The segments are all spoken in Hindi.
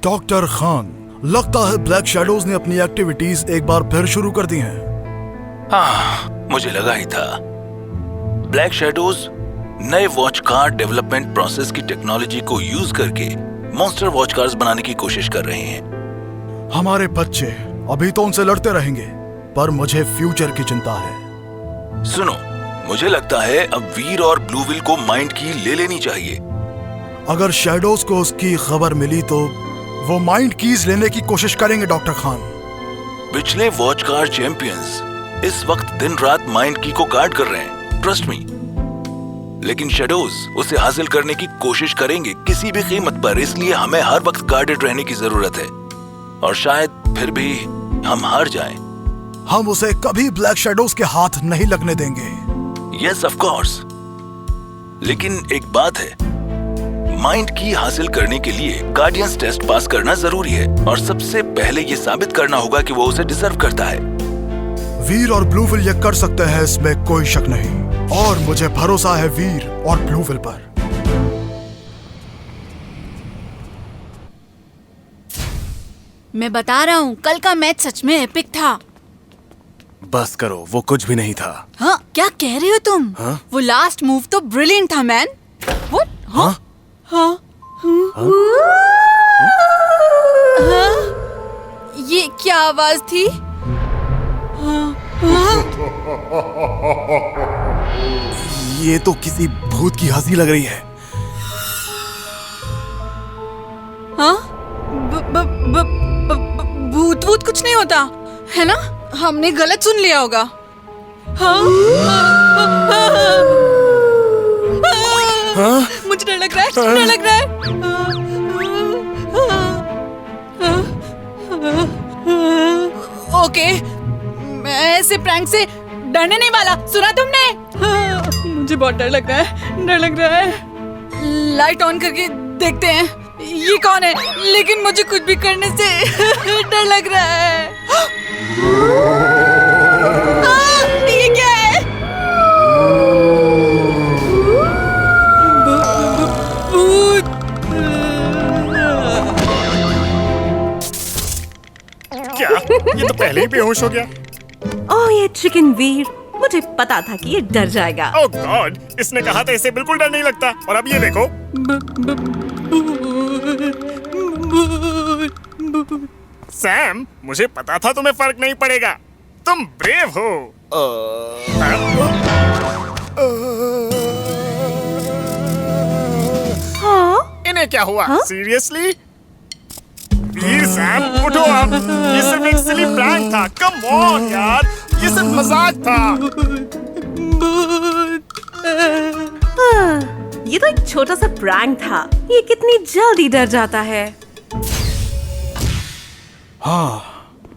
डॉक्टर खान, लगता है ब्लैक शैडोज ने अपनी एक्टिविटीज एक बार फिर शुरू कर दी हैं। हाँ, मुझे लगा ही था। ब्लैक शैडोज नए वॉच कार डेवलपमेंट प्रोसेस की टेक्नोलॉजी को यूज करके मॉन्स्टर वॉच कार्स बनाने की कोशिश कर रहे हैं। हमारे बच्चे अभी तो उनसे लड़ते रहेंगे, पर मुझे फ्यूचर की चिंता है। सुनो, मुझे लगता है अब वीर और ब्लूविल को माइंड की ले लेनी चाहिए। अगर शैडोज को उसकी खबर मिली तो वो माइंड कीज लेने की कोशिश करेंगे डॉक्टर खान। पिछले वॉच कार चैंपियंस इस वक्त दिन रात माइंड की को गार्ड कर रहे हैं, ट्रस्ट मी। लेकिन शैडोज उसे हासिल करने की कोशिश करेंगे किसी भी कीमत पर, इसलिए हमें हर वक्त गार्डेड रहने की जरूरत है। और शायद फिर भी हम हार जाएं। हम उसे कभी ब्लैक शैडोज के हाथ नहीं लगने देंगे। Yes of course. लेकिन एक बात है, माइंड की हासिल करने के लिए गार्डियंस टेस्ट पास करना जरूरी है और सबसे पहले ये साबित करना होगा कि वो उसे डिजर्व करता है। वीर और ब्लूविल ये कर सकते हैं, इसमें कोई शक नहीं। और मुझे भरोसा है वीर और ब्लूविल पर। मैं बता रहा हूँ, कल का मैच सच में एपिक था। बस करो, वो कुछ भी नहीं था। हाँ, क्या कह रहे हो तुम? हाँ? वो लास्ट मूव तो ब्रिलियंट था मैन। What? हाँ? हाँ? हाँ? ये क्या आवाज थी? ये तो किसी भूत की हंसी लग रही है। हाँ? भूत वूत कुछ नहीं होता है ना? हमने गलत सुन लिया होगा। हाँ? हाँ? मुझे डर लग रहा है, डर लग रहा है। ओके, मैं ऐसे प्रैंक से डरने नहीं वाला, सुना तुमने? मुझे बहुत डर लग रहा है, डर लग रहा है। लाइट ऑन करके देखते हैं ये कौन है, लेकिन मुझे कुछ भी करने से डर लग रहा है। ये क्या है? भूत। क्या? ये तो पहले ही बेहोश हो गया। ओह, ये चिकन वीर, मुझे पता था कि ये डर जाएगा। ओह गॉड, इसने कहा था इसे बिल्कुल डर नहीं लगता, और अब ये देखो। सैम, मुझे पता था तुम्हें फर्क नहीं पड़ेगा। तुम ब्रेव हो। हाँ? इन्हें क्या हुआ? सीरियसली? वीर सैम, उठो अब। ये सिर्फ एक सिली प्रैंक था। कम ऑन यार, ये सिर्फ मजाक था। ये तो एक छोटा सा प्रैंक था। ये कितनी जल्दी डर जाता है। हाँ,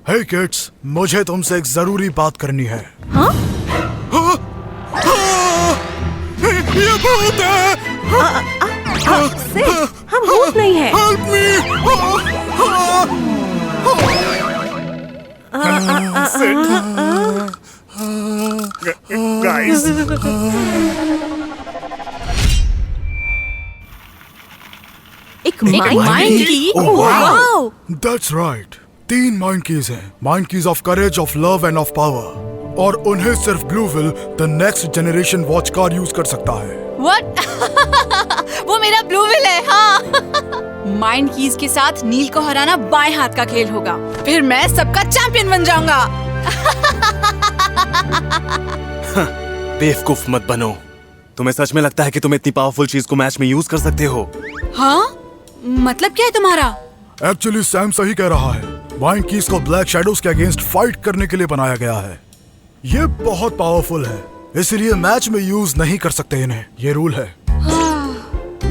हे किड्स, मुझे तुमसे एक जरूरी बात करनी है। हाँ? ये भूत है! सिर्फ हम भूत नहीं है। Help me! गाइस, एक mind key? Oh, wow. Wow! That's right. 3 mind keys हैं। Mind keys of courage, of love and of power. और उन्हें सिर्फ Bluewill, the next generation watch car use कर सकता है। What? वो मेरा ब्लूविल है। हाँ। माइंड कीज के साथ नील को हराना बाएं हाथ का खेल होगा। फिर मैं सबका चैंपियन बन जाऊंगा। बेवकूफ मत बनो। तुम्हें सच में लगता है कि तुम इतनी पावरफुल चीज को मैच में यूज कर सकते हो? हाँ? मतलब क्या है तुम्हारा? एक्चुअली सैम सही कह रहा है। माइंड कीज को ब्लैक शैडोज के अगेंस्ट फाइट करने के लिए बनाया गया है। ये बहुत पावरफुल है, इसलिए मैच में यूज नहीं कर सकते इन्हें। ये रूल है।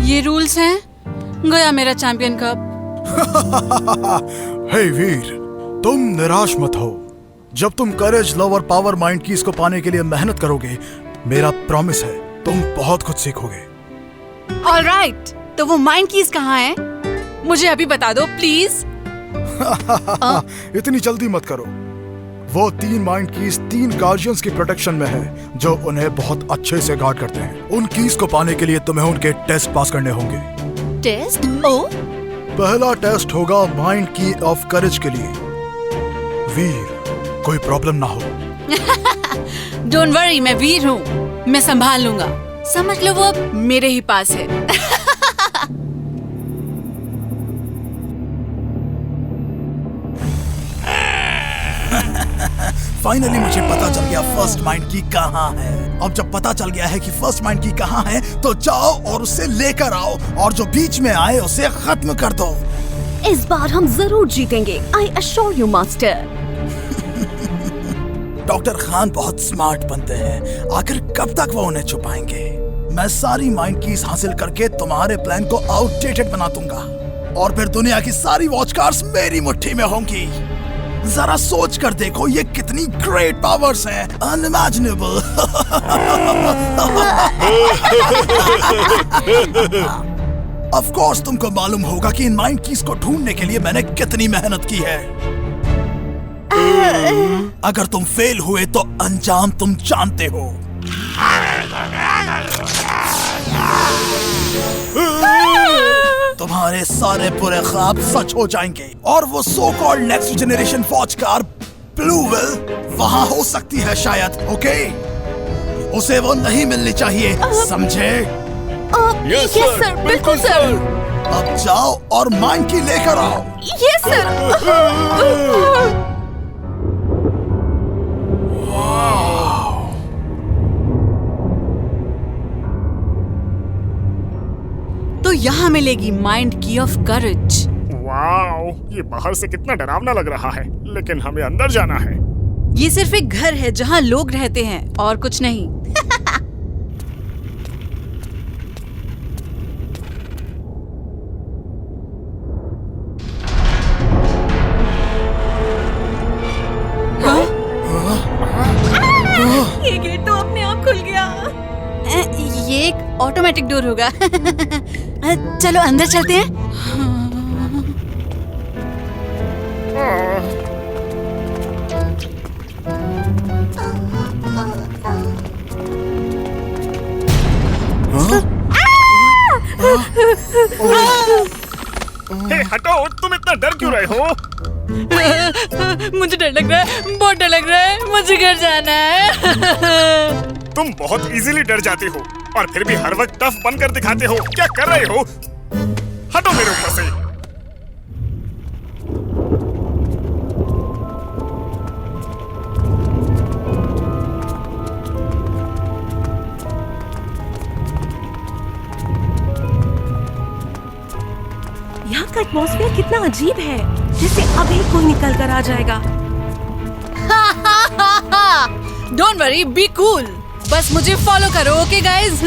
ये रूल्स हैं? गया मेरा चैंपियन कप। हे वीर, तुम निराश मत हो। जब तुम करेज, लव और पावर माइंड कीज को पाने के लिए मेहनत करोगे, मेरा प्रॉमिस है तुम बहुत कुछ सीखोगे। ऑलराइट, तो वो माइंड कीज कहाँ है? मुझे अभी बता दो प्लीज। इतनी जल्दी मत करो। वो 3 माइंड कीज 3 गार्जियंस की प्रोटेक्शन में है, जो उन्हें बहुत अच्छे से गार्ड करते हैं। उन कीज को पाने के लिए तुम्हें उनके टेस्ट पास करने होंगे। टेस्ट? ओ, पहला टेस्ट होगा माइंड की ऑफ करेज के लिए। वीर, कोई प्रॉब्लम ना हो। डोंट वरी, मैं वीर हूँ, मैं संभाल लूंगा। समझ लो वो अब मेरे ही पास है। फाइनली मुझे पता चल गया फर्स्ट माइंड की कहाँ है। अब जब पता चल गया है कि फर्स्ट माइंड की कहाँ है, तो जाओ और उसे लेकर आओ, और जो बीच में आए उसे खत्म कर दो। इस बार हम जरूर जीतेंगे, I assure you master. Doctor Khan बहुत स्मार्ट बनते हैं, आखिर कब तक वो उन्हें छुपाएंगे? मैं सारी माइंड कीज हासिल करके तुम्हारे प्लान को आउटडेटेड बना दूंगा, और फिर दुनिया की सारी वॉच कार्स मेरी मुट्ठी में होंगी। जरा सोच कर देखो ये कितनी ग्रेट पावर्स हैं, अनइमेजिनेबल। ऑफ कोर्स तुमको मालूम होगा कि इन माइंड कीज को ढूंढने के लिए मैंने कितनी मेहनत की है। अगर तुम फेल हुए तो अंजाम तुम जानते हो। तुम्हारे सारे बुरे ख्वाब सच हो जाएंगे, और वो so called next generation watch car blue will वहां हो सकती है शायद। ओके, उसे वो नहीं मिलनी चाहिए, समझे? यस सर, बिल्कुल सर। अब जाओ और माइंड की लेकर आओ। Yes sir. तो यहाँ मिलेगी माइंड की ऑफ करेज। वाओ, ये बाहर से कितना डरावना लग रहा है, लेकिन हमें अंदर जाना है। ये सिर्फ एक घर है जहाँ लोग रहते हैं और कुछ नहीं। ये गेट तो अपने आप खुल गया। ये एक ऑटोमेटिक डोर होगा। चलो अंदर चलते हैं। हे हटो, तुम इतना डर क्यों रहे हो? मुझे डर लग रहा है, बहुत डर लग रहा है, मुझे घर जाना है। तुम बहुत इजीली डर जाती हो, और फिर भी हर वक्त टफ बनकर दिखाते हो। क्या कर रहे हो? हटो मेरे ऊपर से। यहाँ का एटमॉस्फेयर कितना अजीब है, जैसे अभी कोई निकल कर आ जाएगा। डोंट वरी, बी कूल, बस मुझे फॉलो करो, ओके गाइस?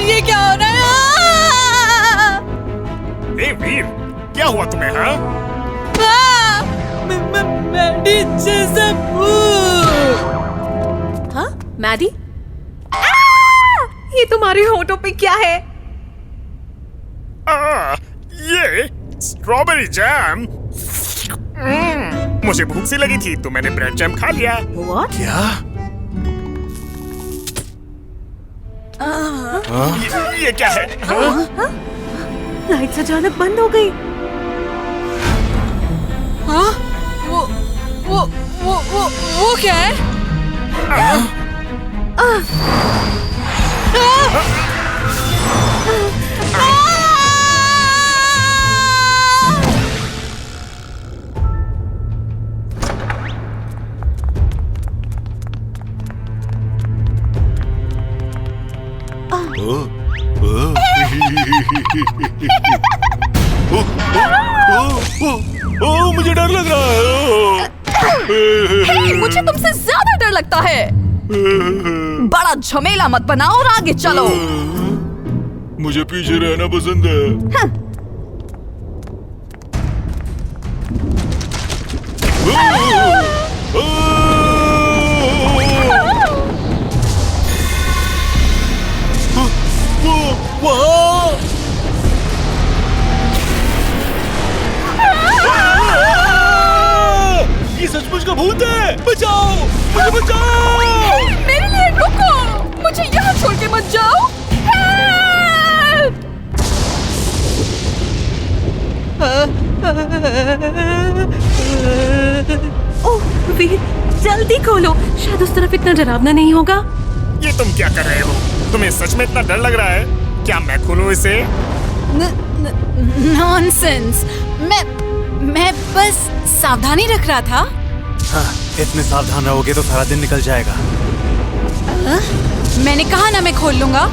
ये क्या हो रहा है? ए वीर, क्या हुआ तुम्हें? हाँ, मैडी जैसा भूत। हाँ, मैडी? ये तुम्हारे होठों पे क्या है? ये स्ट्रॉबेरी जैम। मुझे भूख सी लगी थी तो मैंने ब्रेड जैम खा लिया। What? क्या? ये क्या है? लाइट्स अचानक बंद हो गई। हाँ? वो क्या है? मुझे डर लग रहा है। हे, मुझे तुमसे ज्यादा डर लगता है। बड़ा झमेला मत बनाओ और आगे चलो। मुझे पीछे रहना पसंद है। ये सचमुच का भूत है। बचाओ, मुझे बचाओ। मेरे लिए रुको, मुझे यहाँ ओह वीर, जल्दी खोलो, शायद उस तरफ इतना डरावना नहीं होगा। ये तुम क्या कर रहे हो? तुम्हें सच में इतना डर लग रहा है? क्या मैं खोलूं इसे? नॉनसेंस। मैं बस सावधानी रख रहा था। हाँ, इतने सावधान रहोगे तो सारा दिन निकल जाएगा। मैंने कहा ना मैं खोल लूंगा।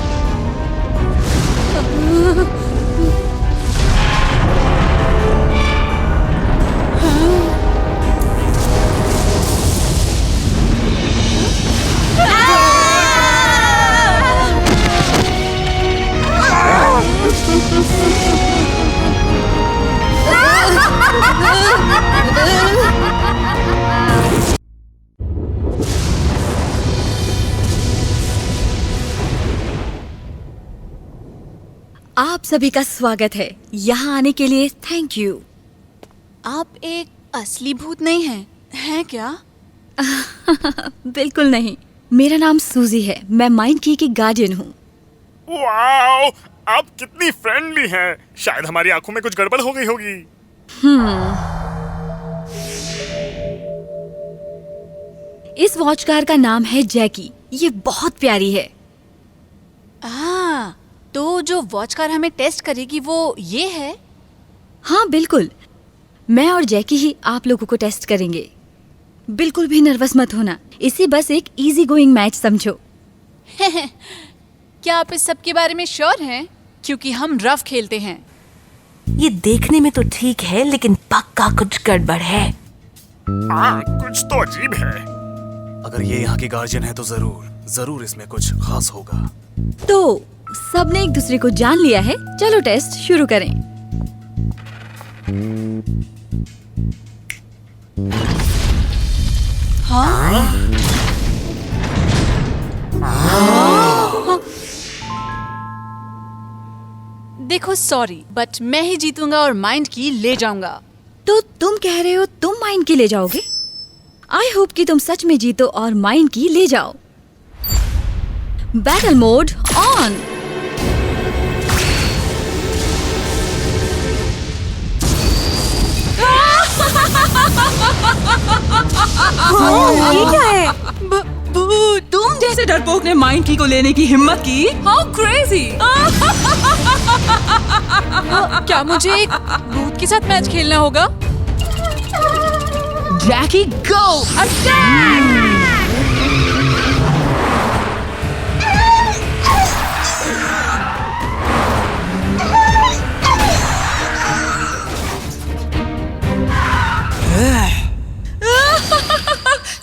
आप सभी का स्वागत है। यहाँ आने के लिए थैंक यू। आप एक असली भूत नहीं हैं, हैं क्या? बिल्कुल नहीं, मेरा नाम सूजी है। मैं माइंड की गार्डियन हूँ। वाओ, आप कितनी फ्रेंडली हैं। शायद हमारी आंखों में कुछ गड़बड़ हो गई होगी। इस वॉचकार का नाम है जैकी। ये बहुत प्यारी है। तो जो वॉचकार हमें टेस्ट करेगी वो ये है? हाँ बिल्कुल, मैं और जैकी ही आप लोगों को टेस्ट करेंगे। बिल्कुल भी नर्वस मत होना, इसे बस एक इजी गोइंग मैच समझो। क्या आप इस सब के बारे में श्योर हैं? क्योंकि हम रफ खेलते हैं। ये देखने में तो ठीक है, लेकिन पक्का कुछ गड़बड़ है। हाँ, कुछ तो अजीब है। अगर ये यहाँ की गार्जियन है तो जरूर इसमें कुछ खास होगा। तो सबने एक दूसरे को जान लिया है, चलो टेस्ट शुरू करें। देखो सॉरी, बट मैं ही जीतूंगा और माइंड की ले जाऊंगा। तो तुम कह रहे हो तुम माइंड की ले जाओगे? आई होप कि तुम सच में जीतो और माइंड की ले जाओ। Battle mode on. ये क्या है? तुम जैसे डरपोक ने माइंड की को लेने की हिम्मत की? How crazy! क्या मुझे एक भूत के साथ मैच खेलना होगा? जैकी गो! अटैक!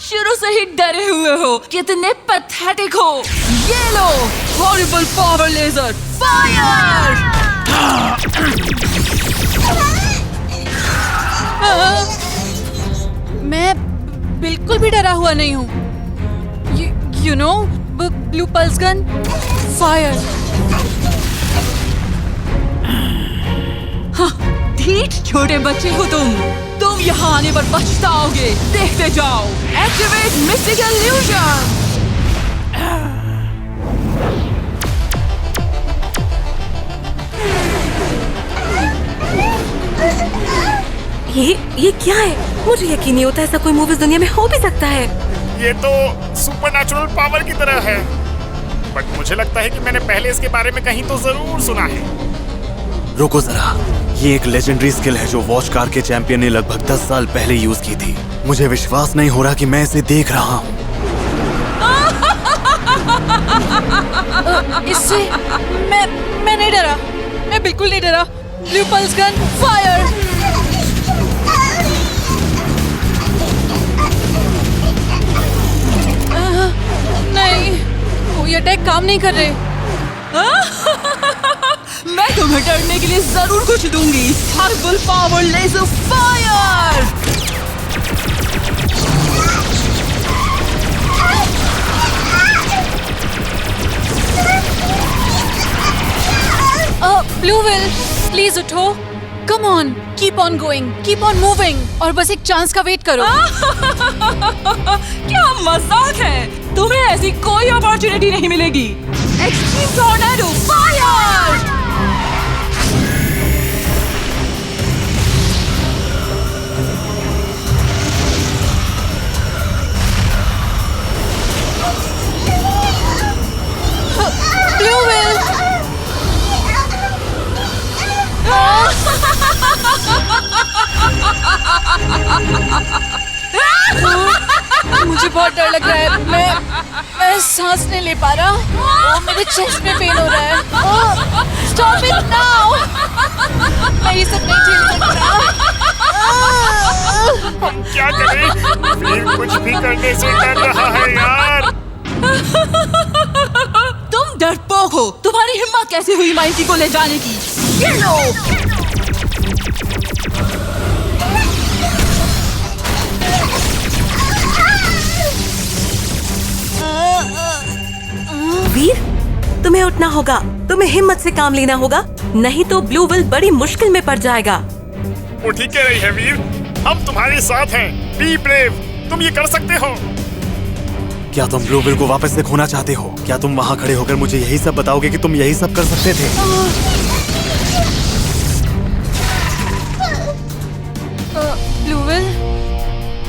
शुरू से ही डरे हुए हो, कितने पैथेटिक हो। ये लो, हॉरिबल पावर लेजर फायर! मैं बिल्कुल भी डरा हुआ नहीं हूँ। You know, blue pulse gun fire. ढीठ छोटे बच्चे हो तुम यहाँ आने पर पछताओगे। देखते जाओ। Activate mystical illusion. ये क्या है? मुझे यकीन नहीं होता ऐसा कोई मूवी इस दुनिया में हो भी सकता है। ये तो सुपरनैचुरल पावर की तरह है, बट मुझे लगता है कि मैंने पहले इसके बारे में कहीं तो जरूर सुना है। रुको जरा, ये एक लेजेंडरी स्किल है जो वॉचकार के चैंपियन ने लगभग 10 साल पहले यूज की थी। मुझे विश्वास नहीं हो रहा कि मैं इसे देख रहा हूँ। इससे मैं नहीं डरा, मैं बिल्कुल नहीं डरा। Blue pulse gun fire. नहीं, कोई अटैक काम नहीं कर रहे। मैं तुम्हें डरने के लिए जरूर कुछ दूंगी। Horrible power laser fire. Blue Will, please उठो। Come on, keep on going, keep on moving और बस एक चांस का वेट करो। क्या मजाक है, तुम्हें ऐसी कोई अपॉर्चुनिटी नहीं मिलेगी। Extreme tornado fire. बहुत डर लग रहा है। मैं सांस नहीं ले पा रहा। मेरे चेस्ट में पेन हो रहा है। Stop it now. मैं ये सब नहीं झेल सकता। हम क्या करें? वीर कुछ भी करने से डर रहा है यार। तुम डरपोक हो। तुम्हारी हिम्मत कैसे हुई माइंकी को ले जाने की? ये लो। वीर, तुम्हें उठना होगा। तुम्हें हिम्मत से काम लेना होगा, नहीं तो ब्लू विल बड़ी मुश्किल में पड़ जाएगा। वो ठीक कह रही है वीर, हम तुम्हारे साथ हैं। बी ब्रेव, तुम ये कर सकते हो। क्या तुम ब्लू विल को वापस से खोना चाहते हो? क्या तुम वहाँ खड़े होकर मुझे यही सब बताओगे कि तुम यही सब कर सकते थे?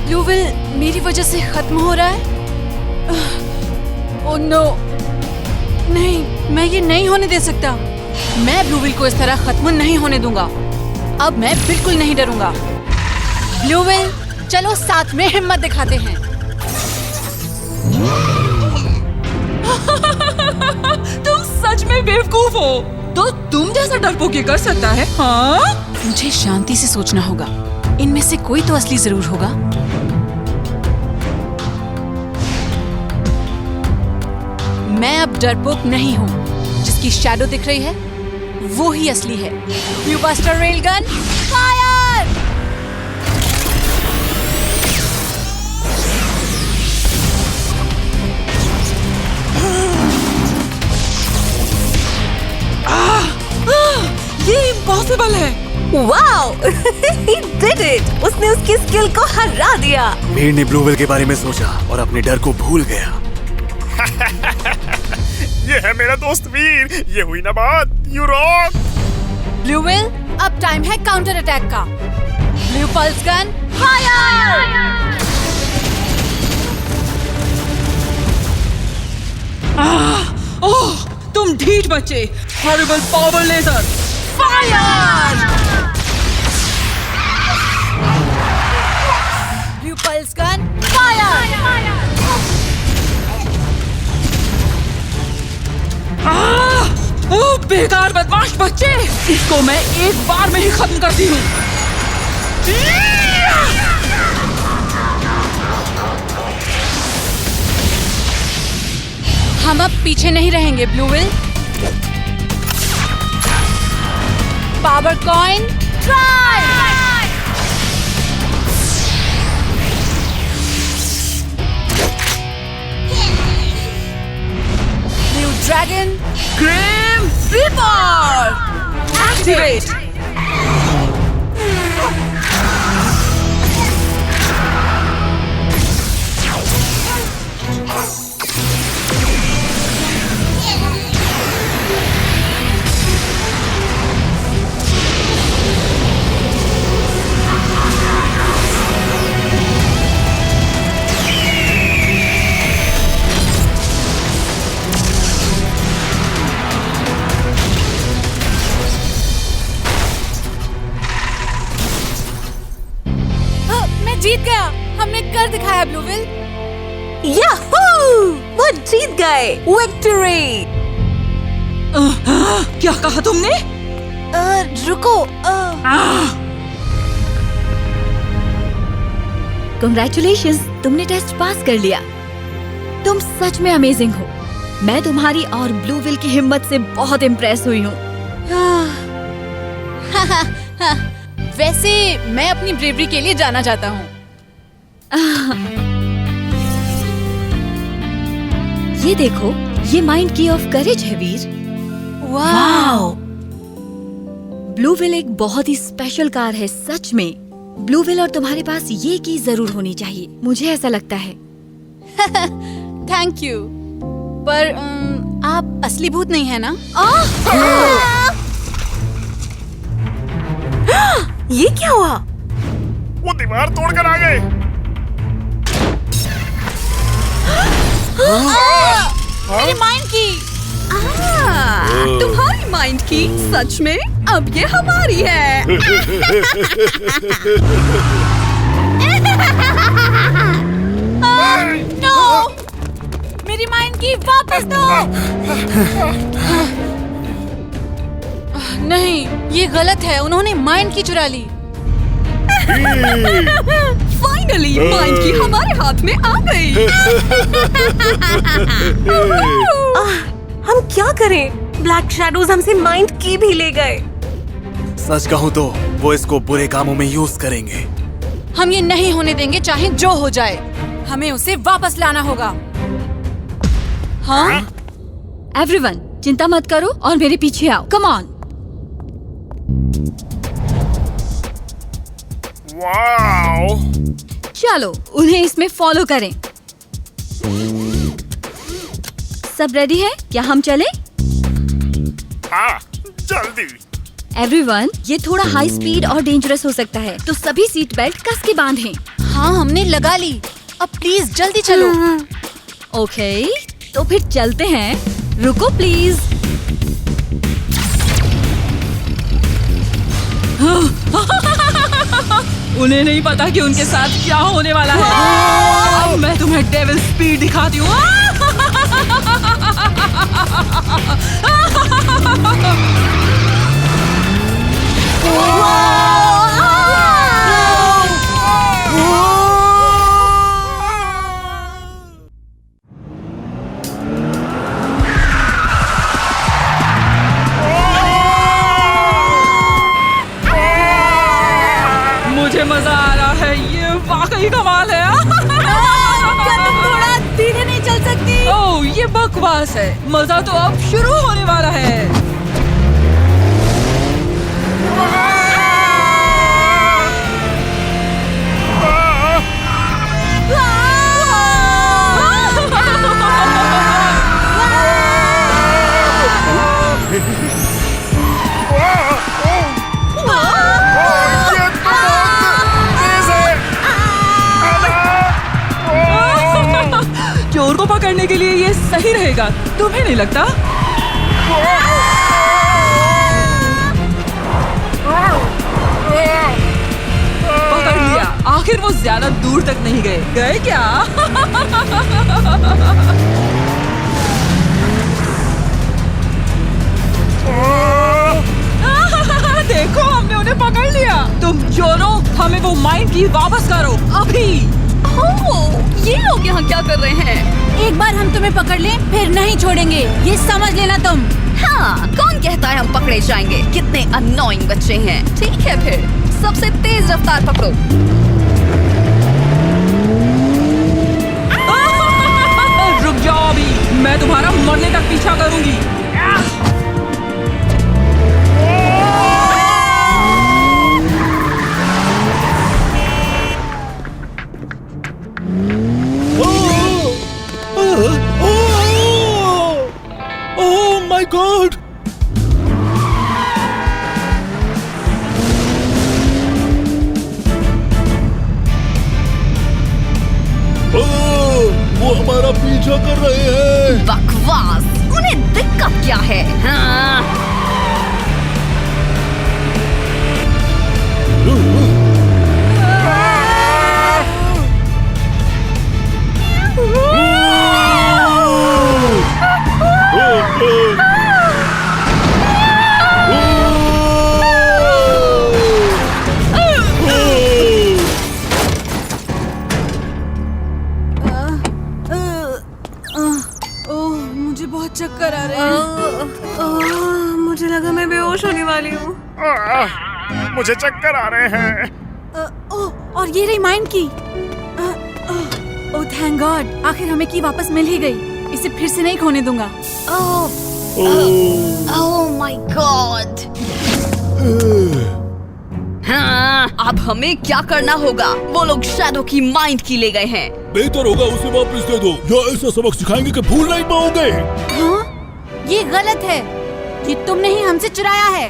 ब्लू विल मेरी वजह से खत्म हो रहा है। ओह नो, नहीं, मैं ये नहीं होने दे सकता। मैं ब्लू विल को इस तरह खत्म नहीं होने दूंगा। अब मैं बिल्कुल नहीं डरूंगा। ब्लू विल, चलो साथ में हिम्मत दिखाते हैं। तुम सच में बेवकूफ हो। तो तुम जैसा डरपोक ये कर सकता है? हाँ? मुझे शांति से सोचना होगा। इनमें से कोई तो असली जरूर होगा। मैं अब डरपोक नहीं हूँ। जिसकी शैडो दिख रही है वो ही असली है। Blue buster railgun, fire! ये इम्पॉसिबल है। Wow, he did it! उसने उसकी स्किल को हरा दिया। वीर ने ब्लू विल के बारे में सोचा और अपने डर को भूल गया। ये है मेरा दोस्त वीर। ये हुई ना बात। You rock. ब्लू विल, अब टाइम है काउंटर अटैक का। Blue pulse gun, fire! Oh, तुम ढीठ बच्चे। Horrible power laser, fire! Blue pulse gun, fire! Oh, बेकार बदमाश बच्चे! इसको मैं एक बार में ही खत्म करती हूँ। हम अब पीछे नहीं रहेंगे Blue Will. Power coin, try! Blue dragon, grim reaper, activate! जीत गया। हमने कर दिखाया ब्लू विल। याहू! वो जीत गए। विक्ट्री! क्या कहा तुमने? रुको। Congratulations, तुमने टेस्ट पास कर लिया। तुम सच में अमेजिंग हो। मैं तुम्हारी और ब्लू विल की हिम्मत से बहुत इम्प्रेस हुई हूँ। वैसे मैं अपनी ब्रेवरी के लिए जाना चाहता हूँ। ये देखो, ये माइंड की ऑफ करेज है वीर। वाओ! ब्लू विल एक बहुत ही स्पेशल कार है सच में। ब्लू विल और तुम्हारे पास ये की जरूर होनी चाहिए, मुझे ऐसा लगता है। Thank you. पर आप असली भूत नहीं है ना? ये क्या हुआ? वो दीवार तोड़कर आ गए। मेरी माइंड की। तुम्हारी माइंड की? सच में? अब ये हमारी है। नो! नहीं, ये गलत है। उन्होंने माइंड की चुरा ली। फाइनली माइंड की हमारे हाथ में आ गई। हम क्या करें? ब्लैक शैडोज हमसे माइंड की भी ले गए। सच कहूँ तो वो इसको बुरे कामों में यूज करेंगे। हम ये नहीं होने देंगे, चाहे जो हो जाए। हमें उसे वापस लाना होगा। हाँ? एवरीवन, चिंता मत करो और मेरे पीछे आओ। Come on. वाओ! चलो उन्हें इसमें फॉलो करें। सब रेडी है? क्या हम चले? हाँ, जल्दी। एवरीवन, ये थोड़ा हाई स्पीड और डेंजरस हो सकता है, तो सभी सीट बेल्ट कस के बांधें। हाँ, हमने लगा ली। अब प्लीज जल्दी चलो। ओके, तो फिर चलते हैं। रुको प्लीज। उन्हें नहीं पता कि उनके साथ क्या होने वाला है। अब मैं तुम्हें डेविल स्पीड दिखाती हूँ। मुझे मजा आ रहा है। ये वाकई कमाल है। क्या तुम थोड़ा धीरे नहीं चल सकती? ओह, ये बकवास है। मजा तो अब शुरू होने वाला है। चोर को पकड़ने के लिए ये सही रहेगा, तुम्हें नहीं लगता? पकड़ लिया। आखिर वो ज्यादा दूर तक नहीं गए क्या? देखो, हमने उन्हें पकड़ लिया। तुम चोरों, हमें वो माइंड की वापस करो अभी। ये लोग यहाँ क्या कर रहे हैं? एक बार हम तुम्हें पकड़ लें, फिर नहीं छोड़ेंगे। ये समझ लेना तुम। हाँ, कौन कहता है हम पकड़े जाएंगे? कितने अननोइंग बच्चे हैं। ठीक है, फिर सबसे तेज रफ्तार पकड़ो। रुक जाओ अभी, मैं तुम्हारा मरने तक पीछा करूंगी। Oh my God! वो हमारा पीछा कर रहे हैं। बकवास, उन्हें दिक्कत क्या है? हाँ? मुझे बहुत चक्कर आ रहे हैं। मुझे लगा मैं बेहोश होने वाली हूँ। मुझे चक्कर आ रहे हैं। और ये रही माइंड की। ओह थैंक गॉड, आखिर हमें की वापस मिल ही गई। इसे फिर से नहीं खोने दूंगा। Oh my God. हाँ, अब हमें क्या करना होगा? वो लोग शैडो की माइंड की ले गए हैं। बेहतर होगा उसे वापस दे दो, या ऐसा सबक सिखाएंगे कि भूल नहीं पाओगे। हाँ? ये गलत है। ये तुमने ही हमसे चुराया है।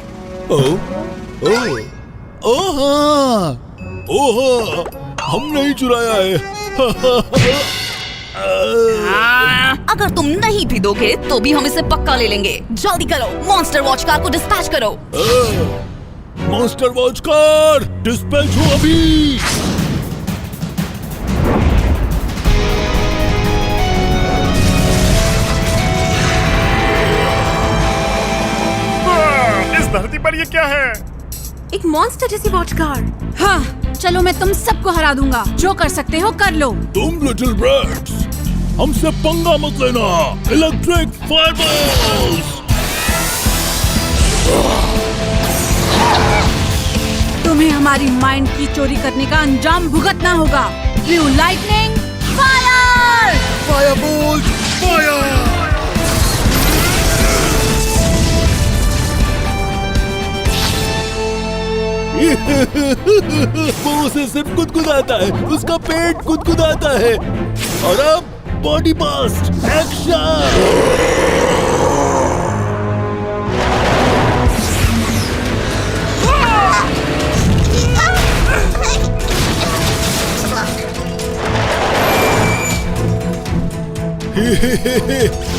हम नहीं चुराया है। अगर तुम नहीं भी दोगे तो भी हम इसे पक्का ले लेंगे। जल्दी करो, मॉन्स्टर वॉच कार को डिस्पैच करो। मॉन्स्टर वॉच कार डिस्पैच हो अभी। गया है। एक मॉन्स्टर जैसी वॉच कार। हाँ, चलो मैं तुम सबको हरा दूंगा। जो कर सकते हो कर लो। तुम लिटिल ब्रैट्स, हमसे पंगा मत लेना। इलेक्ट्रिक फायरबॉल्स। तुम्हें हमारी माइंड की चोरी करने का अंजाम भुगतना होगा। Blue lightning fire! Fireballs fire! वो उसे सिर्फ गुदगुदाता है, उसका पेट गुदगुदाता है। और अब body bust action!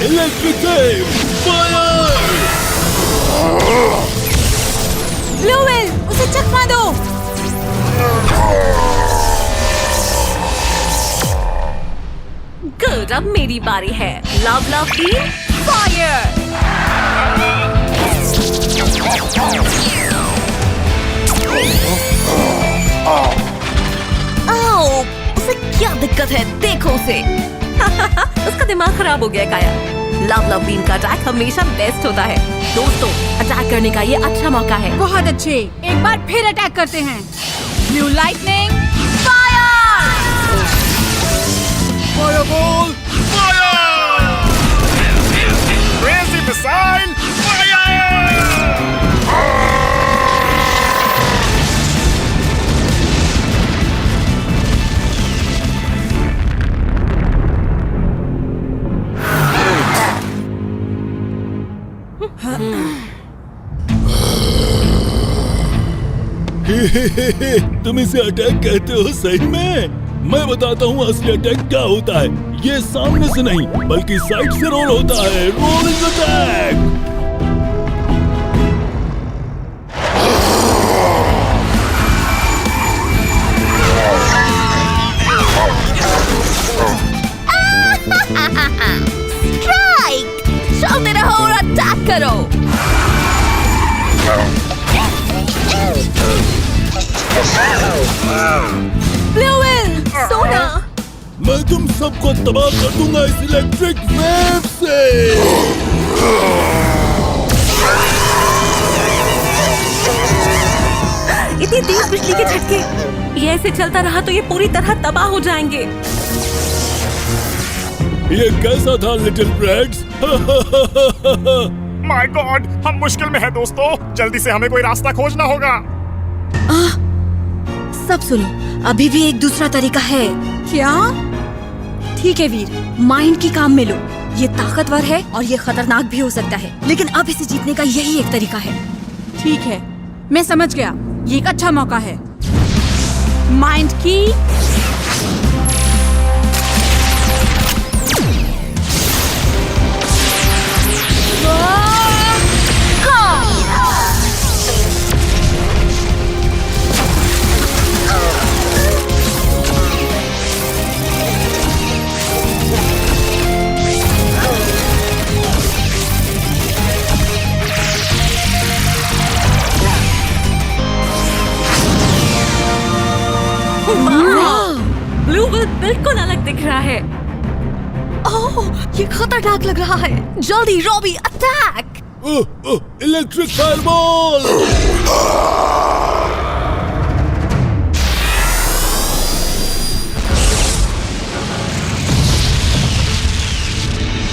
Electric wave fire! Blue Whale, उसे चकमा दो। गुड, अब मेरी बारी है। Love love beam fire! Oh, उसे क्या दिक्कत है? देखो उसे। उसका दिमाग खराब हो गया काया। लव लव बीम का अटैक हमेशा बेस्ट होता है। दोस्तों, अटैक करने का ये अच्छा मौका है। बहुत अच्छे, एक बार फिर अटैक करते हैं। Blue lightning fire! Fireball fire! Crazy missile fire! तुम इसे अटैक कहते हो सही में? मैं बताता हूँ असली अटैक क्या होता है। ये सामने से नहीं बल्कि साइड से रोल होता है। Rolling attack. स्ट्राइक! चलते रहो और अटैक करो। ब्लू व्हेल, सोना। मैं तुम सबको तबाह कर दूंगा इस इलेक्ट्रिक वेव से। इतनी तेज बिजली के झटके। ये ऐसे चलता रहा तो ये पूरी तरह तबाह हो जाएंगे। ये कैसा था लिटिल ब्रैट्स? माय गॉड, हम मुश्किल में हैं दोस्तों। जल्दी से हमें कोई रास्ता खोजना होगा। सब सुनो, अभी भी एक दूसरा तरीका है। क्या? ठीक है वीर, माइंड की काम में लो। ये ताकतवर है और ये खतरनाक भी हो सकता है, लेकिन अब इसे जीतने का यही एक तरीका है। ठीक है, मैं समझ गया। ये एक अच्छा मौका है। माइंड की ब्लू व्हेल बिल्कुल अलग दिख रहा है। ओह, ये खतरनाक लग रहा है। जल्दी रॉबी, अटैक! Electric fireball!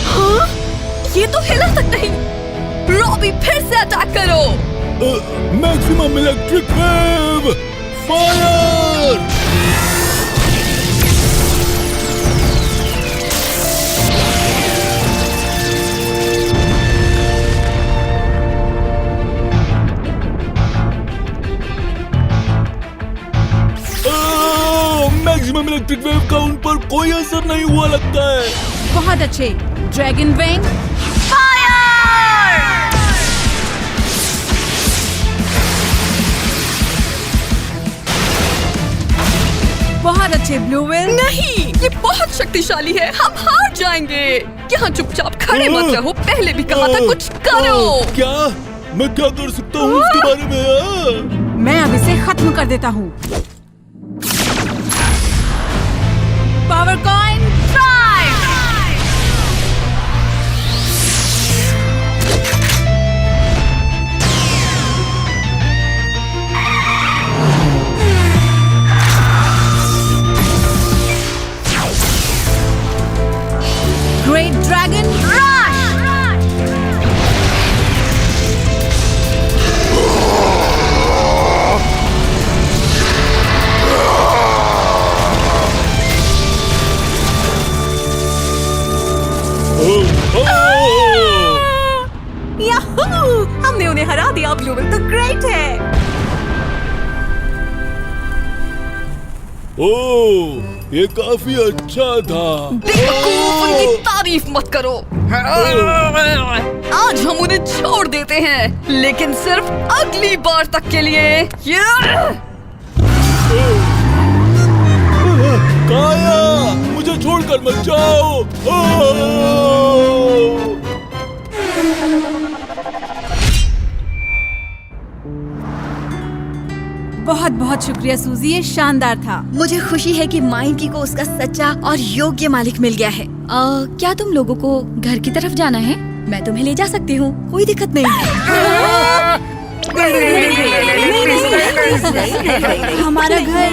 हाँ? ये तो हिला तक नहीं। रॉबी, फिर से अटैक करो। Maximum electric wave fire! Maximum electric wave का उन पर कोई असर नहीं हुआ लगता है। बहुत अच्छे। ड्रैगन विंग बहुत अच्छे। ब्लू व्हेल नहीं, ये बहुत शक्तिशाली है। हम हार जाएंगे। यहाँ चुपचाप खड़े मत रहो। पहले भी कहा था कुछ करो। क्या मैं क्या कर सकता हूँ उसके बारे में? मैं अब इसे खत्म कर देता हूँ। Power coin drive. Great dragon rush. Yahoo! हमने उन्हें हरा दिया। ब्लू विल तो ग्रेट है। ओह, ये काफी अच्छा था। बेवकूफ, उनकी तारीफ मत करो। आज हम उन्हें छोड़ देते हैं, लेकिन सिर्फ अगली बार तक के लिए। काया, मुझे छोड़कर मत जाओ। बहुत बहुत शुक्रिया सूजी, ये शानदार था। मुझे खुशी है कि माइनकी को उसका सच्चा और योग्य मालिक मिल गया है। क्या तुम लोगों को घर की तरफ जाना है? मैं तुम्हें ले जा सकती हूँ, कोई दिक्कत नहीं है। हमारा घर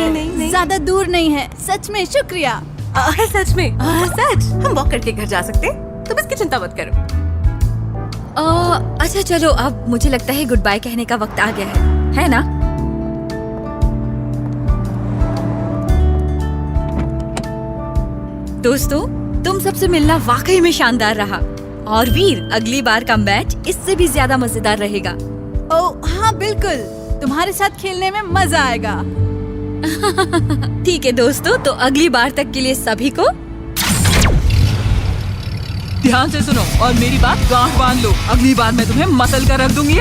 ज्यादा दूर नहीं है, सच में शुक्रिया। सच में? सच? हम वॉक करके घर जा सकते हैं, तुम इसकी चिंता मत करो। अच्छा चलो, अब मुझे लगता है गुड बाय कहने का वक्त आ गया है ना? दोस्तों, तुम सबसे मिलना वाकई में शानदार रहा। और वीर, अगली बार का मैच इससे भी ज्यादा मजेदार रहेगा। ओह हाँ बिल्कुल, तुम्हारे साथ खेलने में मजा आएगा। ठीक है दोस्तों, तो अगली बार तक के लिए सभी को ध्यान से सुनो और मेरी बात गांठ बांध लो। अगली बार मैं तुम्हें मसल कर रख दूंगी।